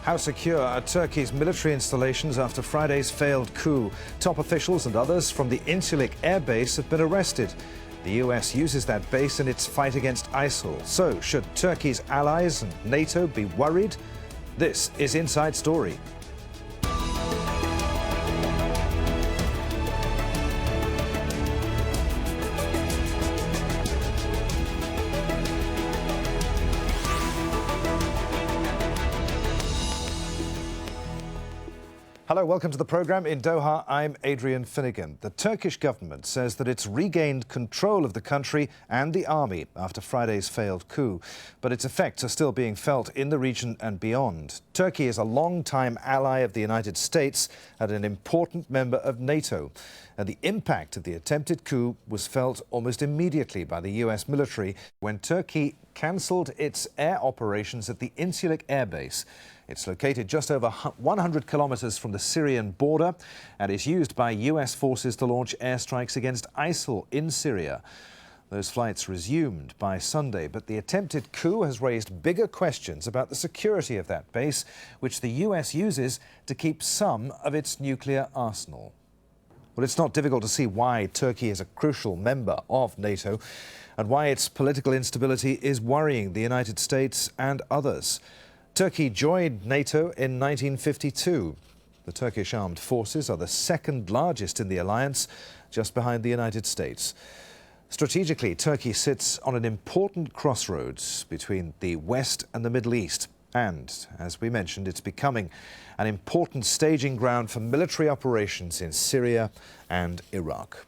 How secure are Turkey's military installations after Friday's failed coup? Top officials and others from the Incirlik air base have been arrested. The US uses that base in its fight against ISIL. So, should Turkey's allies and NATO be worried? This is Inside Story. Hello, welcome to the programme. In Doha, I'm Adrian Finighan. The Turkish government says that it's regained control of the country and the army after Friday's failed coup. But its effects are still being felt in the region and beyond. Turkey is a long-time ally of the United States and an important member of NATO. And the impact of the attempted coup was felt almost immediately by the US military when Turkey cancelled its air operations at the Incirlik air base. It's located just over 100 kilometres from the Syrian border and is used by US forces to launch airstrikes against ISIL in Syria. Those flights resumed by Sunday, but the attempted coup has raised bigger questions about the security of that base, which the US uses to keep some of its nuclear arsenal. Well, it's not difficult to see why Turkey is a crucial member of NATO and why its political instability is worrying the United States and others. Turkey joined NATO in 1952. The Turkish armed forces are the second largest in the alliance, just behind the United States. Strategically, Turkey sits on an important crossroads between the West and the Middle East. And, as we mentioned, it's becoming an important staging ground for military operations in Syria and Iraq.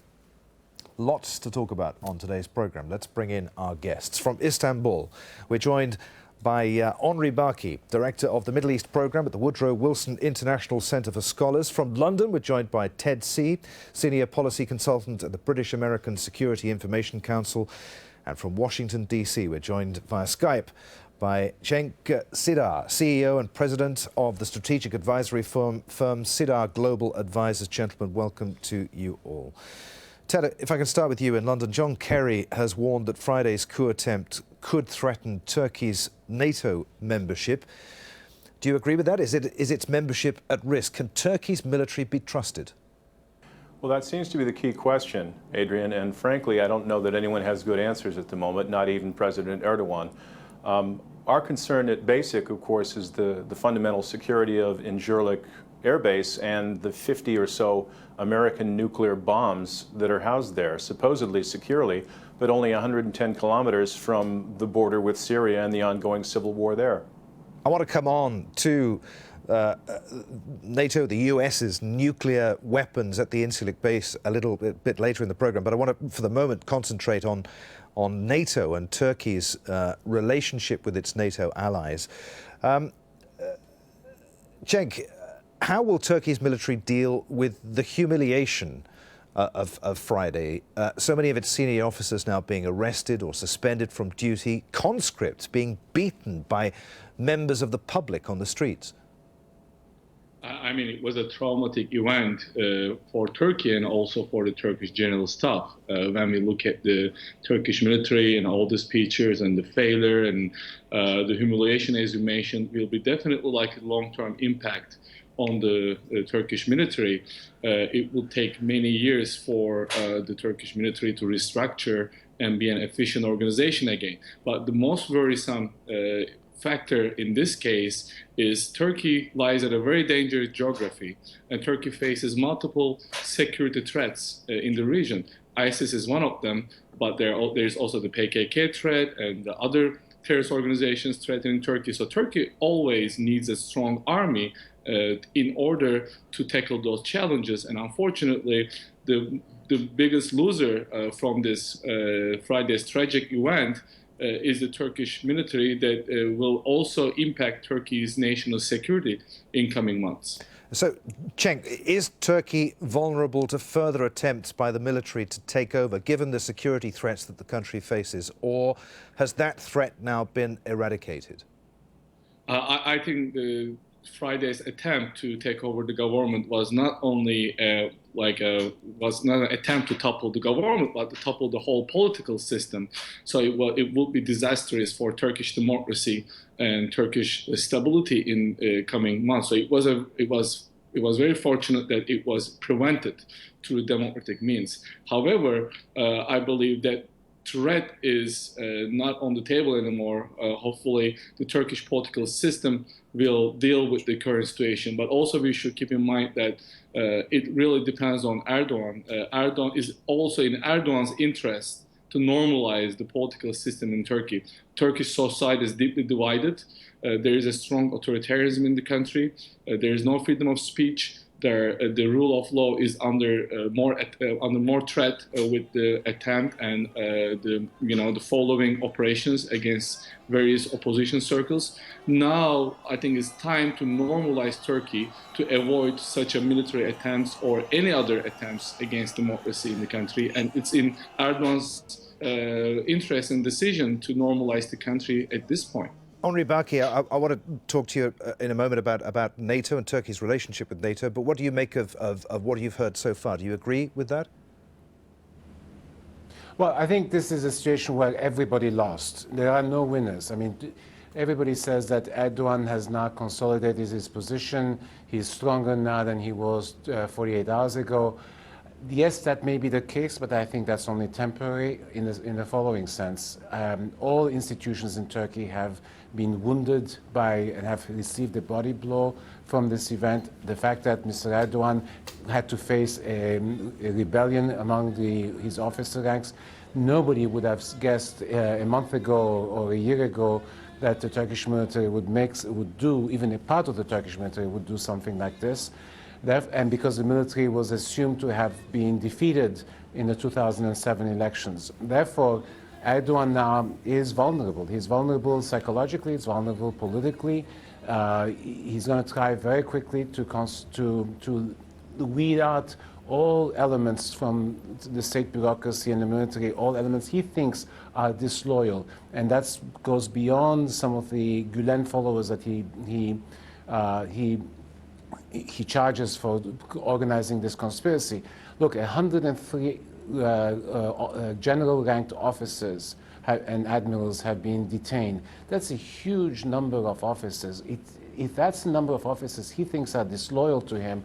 Lots to talk about on today's programme. Let's bring in our guests. From Istanbul, we're joined by Henri, Director of the Middle East Programme at the Woodrow Wilson International Centre for Scholars. From London, we're joined by Ted See, Senior Policy Consultant at the British American Security Information Council. And from Washington, D.C., we're joined via Skype by Cenk Sidar, CEO and President of the strategic advisory firm Sidar Global Advisors. Gentlemen, welcome to you all. Ted, if I can start with you in London. John Kerry has warned that Friday's coup attempt could threaten Turkey's NATO membership. Do you agree with that? Is its membership at risk? Can Turkey's military be trusted? Well, that seems to be the key question, Adrian, and frankly, I don't know that anyone has good answers at the moment, not even President Erdogan. Our concern at basic, of course, is the fundamental security of Incirlik Air Base and the 50 or so American nuclear bombs that are housed there, supposedly securely, but only 110 kilometers from the border with Syria and the ongoing civil war there. I want to come on to NATO, the US's nuclear weapons at the Incirlik base a little bit later in the programme, but I want to, for the moment, concentrate on NATO and Turkey's relationship with its NATO allies. Cenk, how will Turkey's military deal with the humiliation of Friday? So many of its senior officers now being arrested or suspended from duty, conscripts being beaten by members of the public on the streets. I mean, it was a traumatic event for Turkey and also for the Turkish general staff. When we look at the Turkish military and all these pictures and the failure and the humiliation, as you mentioned, will be definitely like a long-term impact on the Turkish military. It will take many years for the Turkish military to restructure and be an efficient organization again. But the most worrisome factor in this case is Turkey lies at a very dangerous geography, and Turkey faces multiple security threats in the region. ISIS is one of them, but there's also the PKK threat and the other terrorist organizations threatening Turkey. So Turkey always needs a strong army in order to tackle those challenges. And unfortunately, the biggest loser from this Friday's tragic event is the Turkish military that will also impact Turkey's national security in coming months. So, Cenk, is Turkey vulnerable to further attempts by the military to take over, given the security threats that the country faces, or has that threat now been eradicated? I think Friday's attempt to take over the government was not only was not an attempt to topple the government, but to topple the whole political system. So it would be disastrous for Turkish democracy and Turkish stability in coming months. So it was very fortunate that it was prevented through democratic means. However, I believe that threat is not on the table anymore. Hopefully, the Turkish political system will deal with the current situation. But also, we should keep in mind that it really depends on Erdogan. Erdogan is also in Erdogan's interest to normalize the political system in Turkey. Turkish society is deeply divided. There is a strong authoritarianism in the country. There is no freedom of speech. The rule of law is under more threat with the attempt and the following operations against various opposition circles. Now, I think it's time to normalize Turkey to avoid such a military attempts or any other attempts against democracy in the country. And it's in Erdogan's interest and decision to normalize the country at this point. Henri Barkey, I want to talk to you in a moment about NATO and Turkey's relationship with NATO, but what do you make of what you've heard so far? Do you agree with that? Well, I think this is a situation where everybody lost. There are no winners. I mean, everybody says that Erdogan has now consolidated his position. He's stronger now than he was 48 hours ago. Yes, that may be the case, but I think that's only temporary in the following sense. All institutions in Turkey have been wounded by and have received a body blow from this event. The fact that Mr. Erdogan had to face a rebellion among his officer ranks, nobody would have guessed a month ago or a year ago that the Turkish military would do, even a part of the Turkish military would do something like this. And because the military was assumed to have been defeated in the 2007 elections. Therefore, Erdogan now is vulnerable. He's vulnerable psychologically, he's vulnerable politically. He's going to try very quickly to weed out all elements from the state bureaucracy and the military, all elements he thinks are disloyal. And that goes beyond some of the Gülen followers that he charges for organizing this conspiracy. Look, 103 general-ranked officers and admirals have been detained. That's a huge number of officers. If that's the number of officers he thinks are disloyal to him,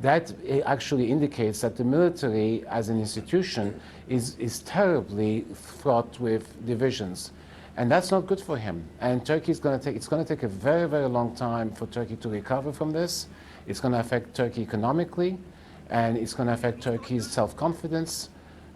that actually indicates that the military as an institution is terribly fraught with divisions. And that's not good for him. And it's going to take a very, very long time for Turkey to recover from this. It's going to affect Turkey economically, and it's going to affect Turkey's self-confidence.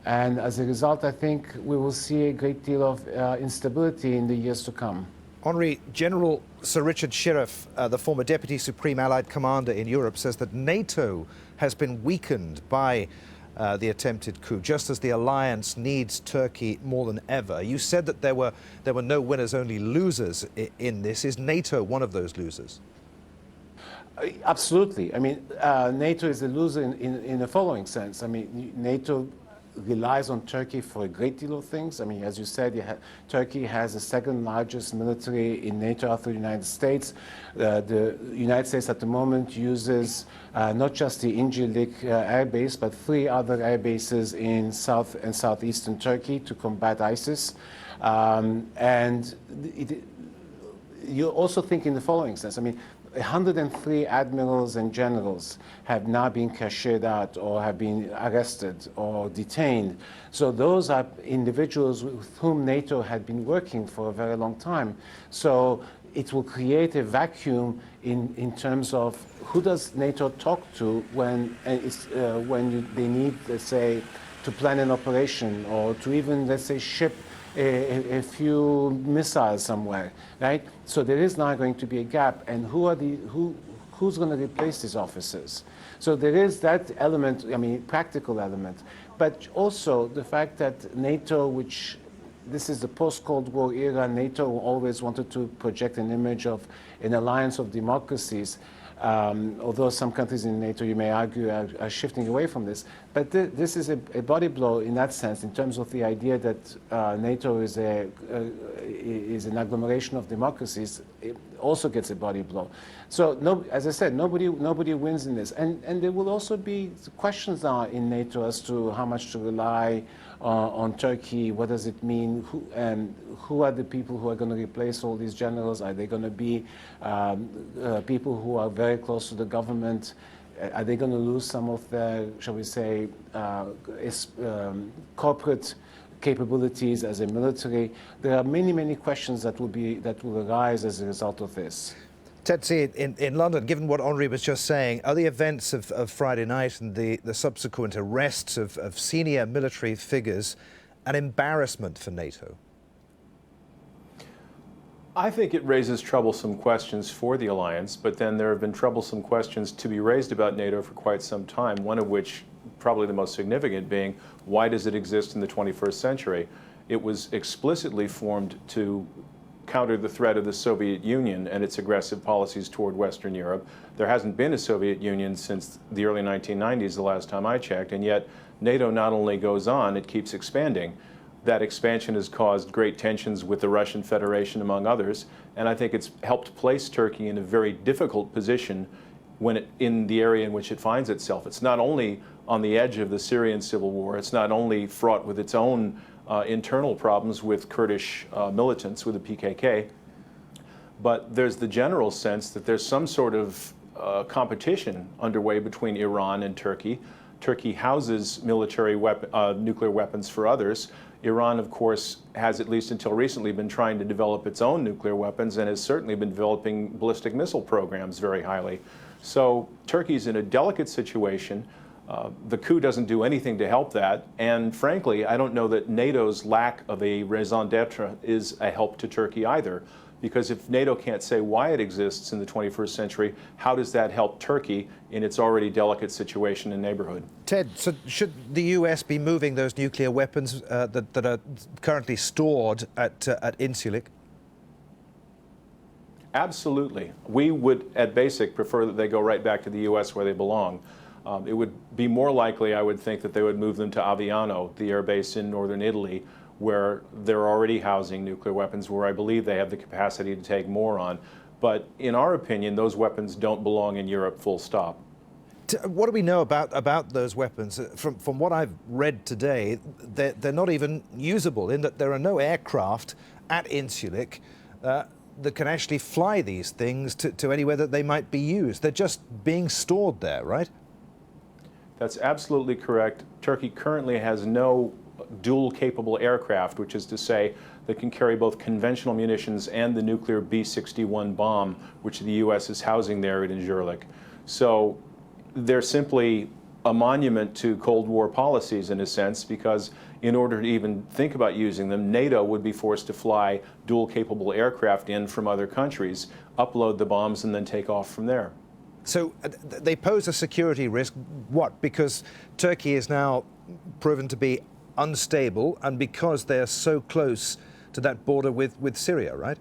And as a result, I think we will see a great deal of instability in the years to come. Henri, General Sir Richard Shirreff, the former Deputy Supreme Allied Commander in Europe, says that NATO has been weakened by the attempted coup, just as the alliance needs Turkey more than ever. You said that there were no winners, only losers in this. Is NATO one of those losers? Absolutely. I mean, NATO is a loser in the following sense. I mean, NATO relies on Turkey for a great deal of things. I mean, as you said, Turkey has the second largest military in NATO after the United States. The United States at the moment uses not just the Incirlik air base, but 3 other air bases in south and southeastern Turkey to combat ISIS. You also think in the following sense. I mean, 103 admirals and generals have now been cashiered out or have been arrested or detained. So those are individuals with whom NATO had been working for a very long time. So it will create a vacuum in terms of who does NATO talk to when they need, let's say, to plan an operation or to even, let's say, ship a few missiles somewhere, right? So there is now going to be a gap, and who's going to replace these officers? So there is that element, I mean, practical element, but also the fact that NATO, which this is the post-Cold War era, NATO always wanted to project an image of an alliance of democracies. Although some countries in NATO, you may argue, are shifting away from this. But this is a body blow in that sense, in terms of the idea that NATO is an agglomeration of democracies. It also gets a body blow. So, no, as I said, nobody wins in this. And there will also be questions now in NATO as to how much to rely on Turkey. What does it mean? Who are the people who are going to replace all these generals? Are they going to be people who are very close to the government? Are they going to lose some of their, shall we say, corporate capabilities as a military? There are many, many questions that will arise as a result of this. Ted, in London, given what Henri was just saying, are the events of Friday night and the subsequent arrests of senior military figures an embarrassment for NATO? I think it raises troublesome questions for the alliance, but then there have been troublesome questions to be raised about NATO for quite some time, one of which, probably the most significant, being why does it exist in the 21st century? It was explicitly formed to counter the threat of the Soviet Union and its aggressive policies toward Western Europe. There hasn't been a Soviet Union since the early 1990s, the last time I checked, and yet NATO not only goes on, it keeps expanding. That expansion has caused great tensions with the Russian Federation, among others, and I think it's helped place Turkey in a very difficult position in the area in which it finds itself. It's not only on the edge of the Syrian civil war, it's not only fraught with its own internal problems with Kurdish militants, with the PKK, but there's the general sense that there's some sort of competition underway between Iran and Turkey. Turkey houses nuclear weapons for others. Iran, of course, has at least until recently been trying to develop its own nuclear weapons and has certainly been developing ballistic missile programs very highly. So Turkey's in a delicate situation. The coup doesn't do anything to help that, and frankly, I don't know that NATO's lack of a raison d'etre is a help to Turkey either, because if NATO can't say why it exists in the 21st century, how does that help Turkey in its already delicate situation and neighborhood? Ted, so should the US be moving those nuclear weapons that are currently stored at Incirlik? Absolutely. We would, at basic, prefer that they go right back to the US where they belong. It would be more likely, I would think, that they would move them to Aviano, the air base in northern Italy, where they're already housing nuclear weapons, where I believe they have the capacity to take more on. But in our opinion, those weapons don't belong in Europe, full stop. What do we know about those weapons? From what I've read today, they're not even usable, in that there are no aircraft at Incirlik that can actually fly these things to anywhere that they might be used. They're just being stored there, right? That's absolutely correct. Turkey currently has no dual-capable aircraft, which is to say that can carry both conventional munitions and the nuclear B-61 bomb, which the U.S. is housing there at Incirlik. So they're simply a monument to Cold War policies, in a sense, because in order to even think about using them, NATO would be forced to fly dual-capable aircraft in from other countries, upload the bombs, and then take off from there. So they pose a security risk, what? Because Turkey is now proven to be unstable, and because they're so close to that border with Syria, right?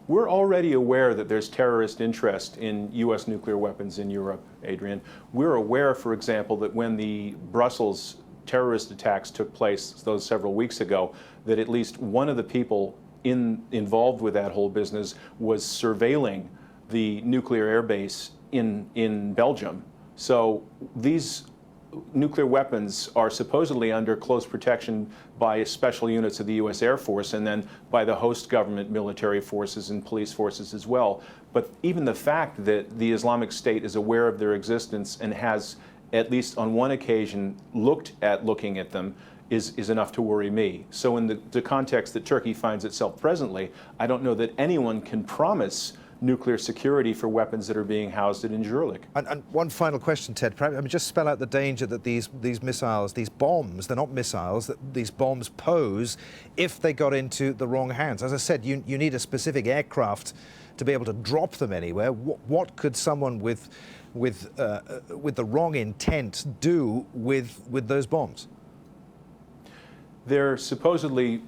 We're already aware that there's terrorist interest in U.S. nuclear weapons in Europe, Adrian. We're aware, for example, that when the Brussels terrorist attacks took place those several weeks ago, that at least one of the people involved with that whole business was surveilling the nuclear airbase in Belgium. So these nuclear weapons are supposedly under close protection by special units of the U.S. Air Force and then by the host government military forces and police forces as well. But even the fact that the Islamic State is aware of their existence and has, at least on one occasion, looking at them is enough to worry me. So in the context that Turkey finds itself presently, I don't know that anyone can promise nuclear security for weapons that are being housed at Incirlik. And one final question, Ted. Just spell out the danger that these missiles, these bombs, they're not missiles, that these bombs pose if they got into the wrong hands. As I said, you need a specific aircraft to be able to drop them anywhere. What could someone with the wrong intent do with those bombs? They're supposedly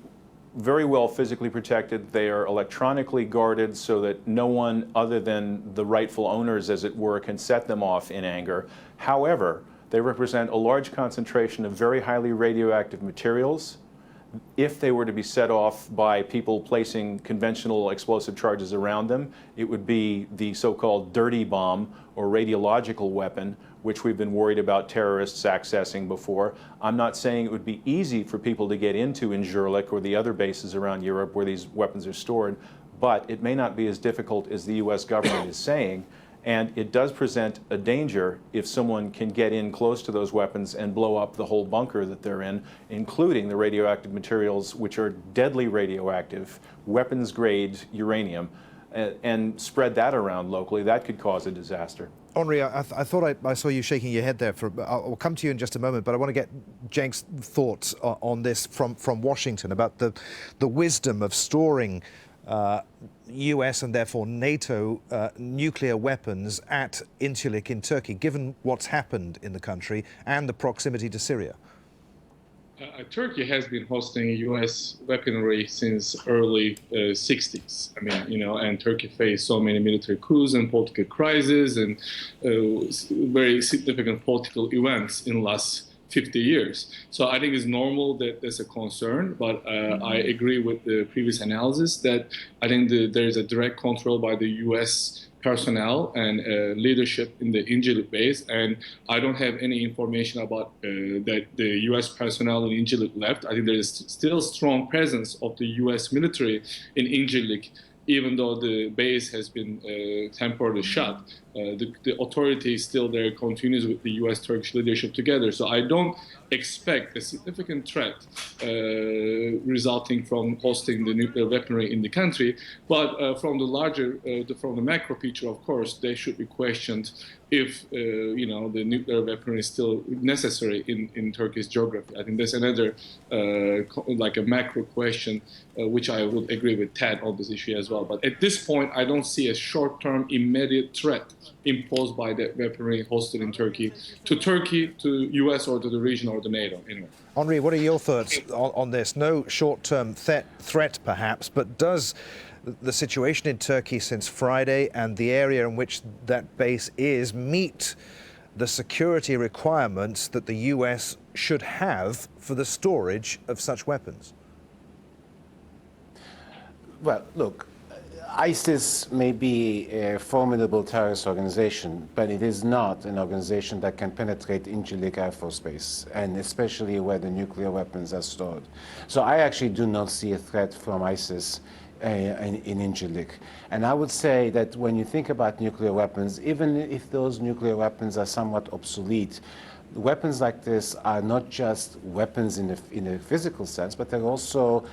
very well physically protected. They are electronically guarded so that no one other than the rightful owners, as it were, can set them off in anger. However, they represent a large concentration of very highly radioactive materials. If they were to be set off by people placing conventional explosive charges around them, it would be the so-called dirty bomb or radiological weapon, which we've been worried about terrorists accessing before. I'm not saying it would be easy for people to get into Incirlik or the other bases around Europe where these weapons are stored, but it may not be as difficult as the US government is saying. And it does present a danger if someone can get in close to those weapons and blow up the whole bunker that they're in, including the radioactive materials, which are deadly radioactive, weapons-grade uranium, and spread that around locally. That could cause a disaster. Henri, I thought I saw you shaking your head there. I'll come to you in just a moment, but I want to get Cenk's thoughts on this from Washington about the wisdom of storing US and therefore NATO nuclear weapons at Incirlik in Turkey, given what's happened in the country and the proximity to Syria. Turkey has been hosting US weaponry since early 60s. I mean, you know, and Turkey faced so many military coups and political crises and very significant political events in the last 50 years. So I think it's normal that there's a concern, but I agree with the previous analysis that I think there is a direct control by the US personnel and leadership in the Incirlik base, and I don't have any information about that the US personnel in Incirlik left. I think there is still strong presence of the US military in Incirlik, even though the base has been temporarily shut. The authority is still there, continues with the US-Turkish leadership together. So I don't expect a significant threat resulting from hosting the nuclear weaponry in the country. But from the larger, from the macro picture, of course, they should be questioned if you know, the nuclear weaponry is still necessary in Turkish geography. I think that's another like a macro question, which I would agree with Ted on this issue as well. But at this point, I don't see a short-term immediate threat imposed by that weaponry hosted in Turkey, to US or to the region or the NATO. Anyway. Henri, what are your thoughts on this? No short-term threat, perhaps, but does the situation in Turkey since Friday and the area in which that base is meet the security requirements that the US should have for the storage of such weapons? Well, look, ISIS may be a formidable terrorist organization, but it is not an organization that can penetrate Incirlik Air Force Base, and especially where the nuclear weapons are stored. So I actually do not see a threat from ISIS in Incirlik. And I would say that when you think about nuclear weapons, even if those nuclear weapons are somewhat obsolete, weapons like this are not just weapons in a physical sense, but they're also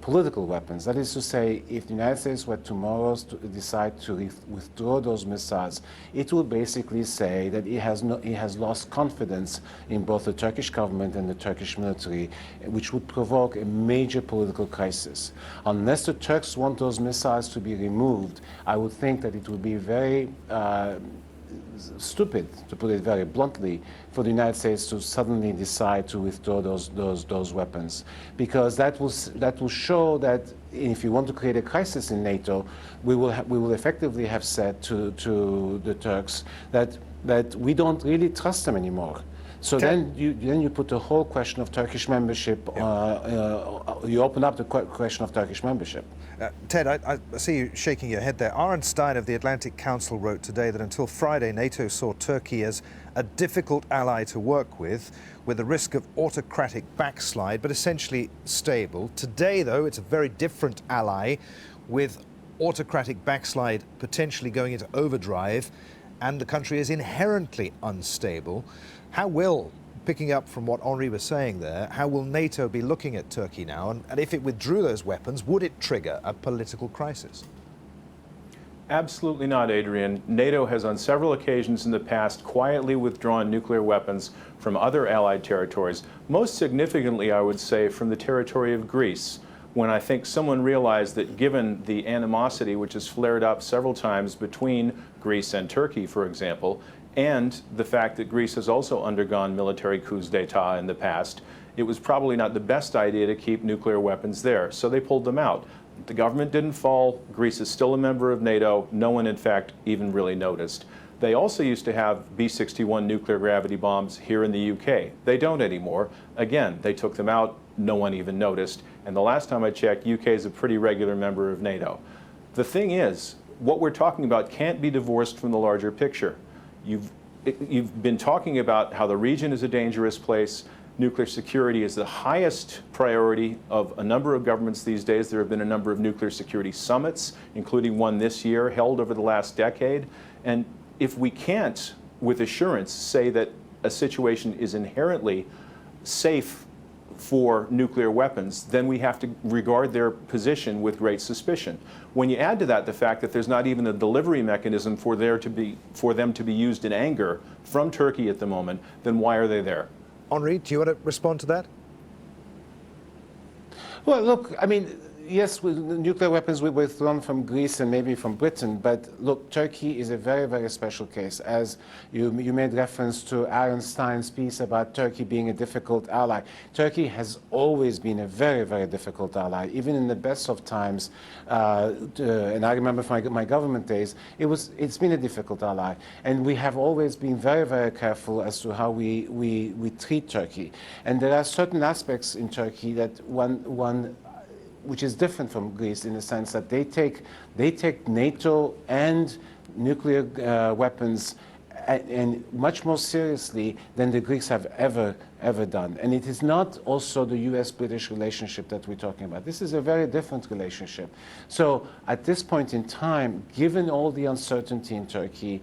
political weapons. That is to say, if the United States were tomorrow to decide to withdraw those missiles, it will basically say that it has lost confidence in both the Turkish government and the Turkish military, which would provoke a major political crisis. Unless the Turks want those missiles to be removed, I would think that it would be very stupid, to put it very bluntly, for the United States to suddenly decide to withdraw those weapons, because that will show that if you want to create a crisis in NATO, we will effectively have said to the Turks that we don't really trust them anymore. So then you put the whole question of Turkish membership, you open up the question of Turkish membership. Ted, I see you shaking your head there. Aaron Stein of the Atlantic Council wrote today that until Friday, NATO saw Turkey as a difficult ally to work with the risk of autocratic backslide, but essentially stable. Today, though, it's a very different ally with autocratic backslide potentially going into overdrive, and the country is inherently unstable. How will, picking up from what Henri was saying there, how will NATO be looking at Turkey now? And if it withdrew those weapons, would it trigger a political crisis? Absolutely not, Adrian. NATO has on several occasions in the past quietly withdrawn nuclear weapons from other allied territories, most significantly, I would say, from the territory of Greece, when I think someone realized that given the animosity which has flared up several times between Greece and Turkey, for example, and the fact that Greece has also undergone military coups d'etat in the past, it was probably not the best idea to keep nuclear weapons there. So they pulled them out. The government didn't fall. Greece is still a member of NATO. No one, in fact, even really noticed. They also used to have B-61 nuclear gravity bombs here in the UK. They don't anymore. Again, they took them out. No one even noticed. And the last time I checked, UK is a pretty regular member of NATO. The thing is, what we're talking about can't be divorced from the larger picture. You've been talking about how the region is a dangerous place. Nuclear security is the highest priority of a number of governments these days. There have been a number of nuclear security summits, including one this year, held over the last decade. And if we can't, with assurance, say that a situation is inherently safe for nuclear weapons, then we have to regard their position with great suspicion. When you add to that the fact that there's not even a delivery mechanism for them to be used in anger from Turkey at the moment, then why are they there? Henri, do you want to respond to that? Well, look, I mean, yes, with nuclear weapons we were thrown from Greece and maybe from Britain, but look, Turkey is a very, very special case. As you made reference to Einstein's piece about Turkey being a difficult ally. Turkey has always been a very, very difficult ally, even in the best of times. And I remember from my government days, it's been a difficult ally. And we have always been very, very careful as to how we treat Turkey. And there are certain aspects in Turkey that which is different from Greece in the sense that they take NATO and nuclear weapons and much more seriously than the Greeks have ever done. And it is not also the US-British relationship that we're talking about. This is a very different relationship. So at this point in time, given all the uncertainty in Turkey,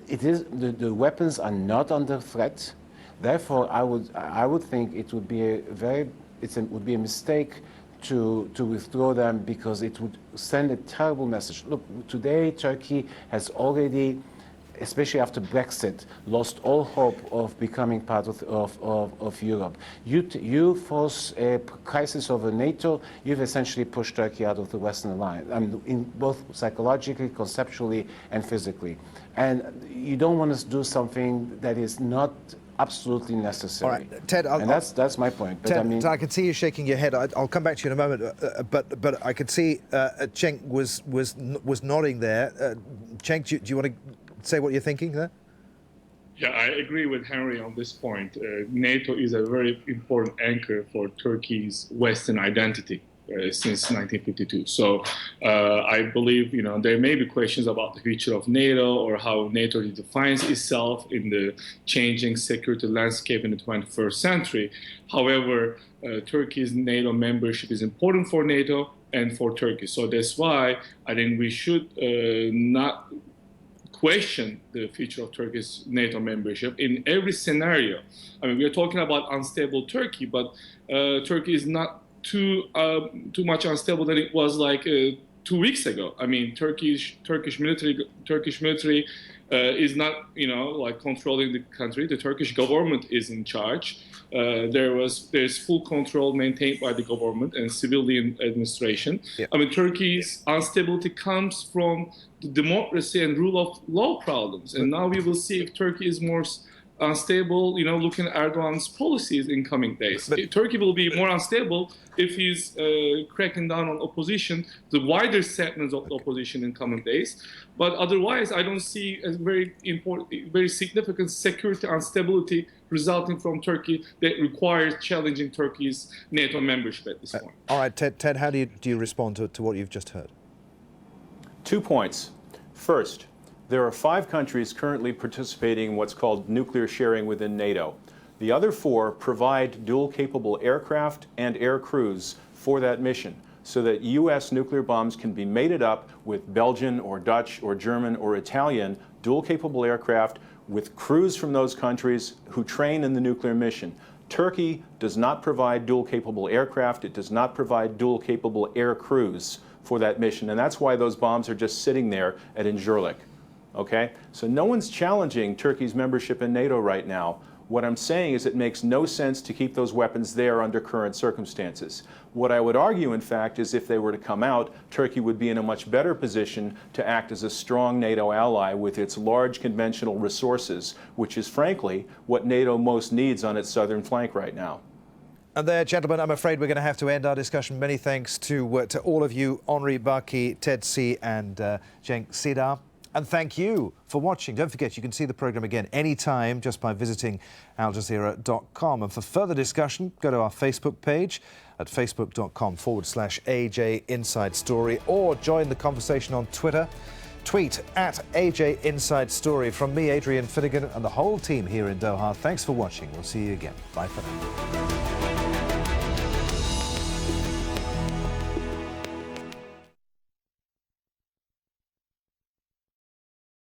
it is the weapons are not under threat. Therefore, I would think it would be would be a mistake to withdraw them, because it would send a terrible message. Look, today Turkey has already, especially after Brexit, lost all hope of becoming part of Europe. You force a crisis over NATO, you've essentially pushed Turkey out of the Western Alliance, I mean, in both psychologically, conceptually, and physically. And you don't want to do something that is not absolutely necessary. All right, Ted, and that's my point. But Ted, I mean, I can see you shaking your head. I'll come back to you in a moment. But I could see Cenk was nodding there. Cenk, do you want to say what you're thinking there? Yeah, I agree with Henri on this point. NATO is a very important anchor for Turkey's Western identity since 1952. So I believe, there may be questions about the future of NATO or how NATO defines itself in the changing security landscape in the 21st century. However, Turkey's NATO membership is important for NATO and for Turkey. So that's why I think we should not question the future of Turkey's NATO membership in every scenario. I mean, we are talking about unstable Turkey, but Turkey is not too much unstable than it was like 2 weeks ago. I mean, Turkish military is not like controlling the country. The Turkish government is in charge. There's full control maintained by the government and civilian administration. Yeah. I mean, Turkey's instability comes from the democracy and rule of law problems. And now we will see if Turkey is more unstable, looking at Erdogan's policies in coming days. But Turkey will be more unstable if he's cracking down on opposition, the wider segments of the opposition in coming days. But otherwise, I don't see a very important, very significant security instability resulting from Turkey that requires challenging Turkey's NATO membership at this point. All right, Ted, how do you respond to what you've just heard? 2 points. First, there are 5 countries currently participating in what's called nuclear sharing within NATO. The other 4 provide dual-capable aircraft and air crews for that mission, so that U.S. nuclear bombs can be mated up with Belgian or Dutch or German or Italian dual-capable aircraft with crews from those countries who train in the nuclear mission. Turkey does not provide dual-capable aircraft. It does not provide dual-capable air crews for that mission, and that's why those bombs are just sitting there at Incirlik. Okay? So no one's challenging Turkey's membership in NATO right now. What I'm saying is it makes no sense to keep those weapons there under current circumstances. What I would argue, in fact, is if they were to come out, Turkey would be in a much better position to act as a strong NATO ally with its large conventional resources, which is, frankly, what NATO most needs on its southern flank right now. And there, gentlemen, I'm afraid we're going to have to end our discussion. Many thanks to all of you, Henri, Barkey, Ted C. and Cenk Sidar. And thank you for watching. Don't forget, you can see the programme again anytime just by visiting aljazeera.com. And for further discussion, go to our Facebook page at facebook.com/AJ Inside Story, or join the conversation on Twitter. Tweet at AJ Inside Story. From me, Adrian Finighan, and the whole team here in Doha, thanks for watching. We'll see you again. Bye for now.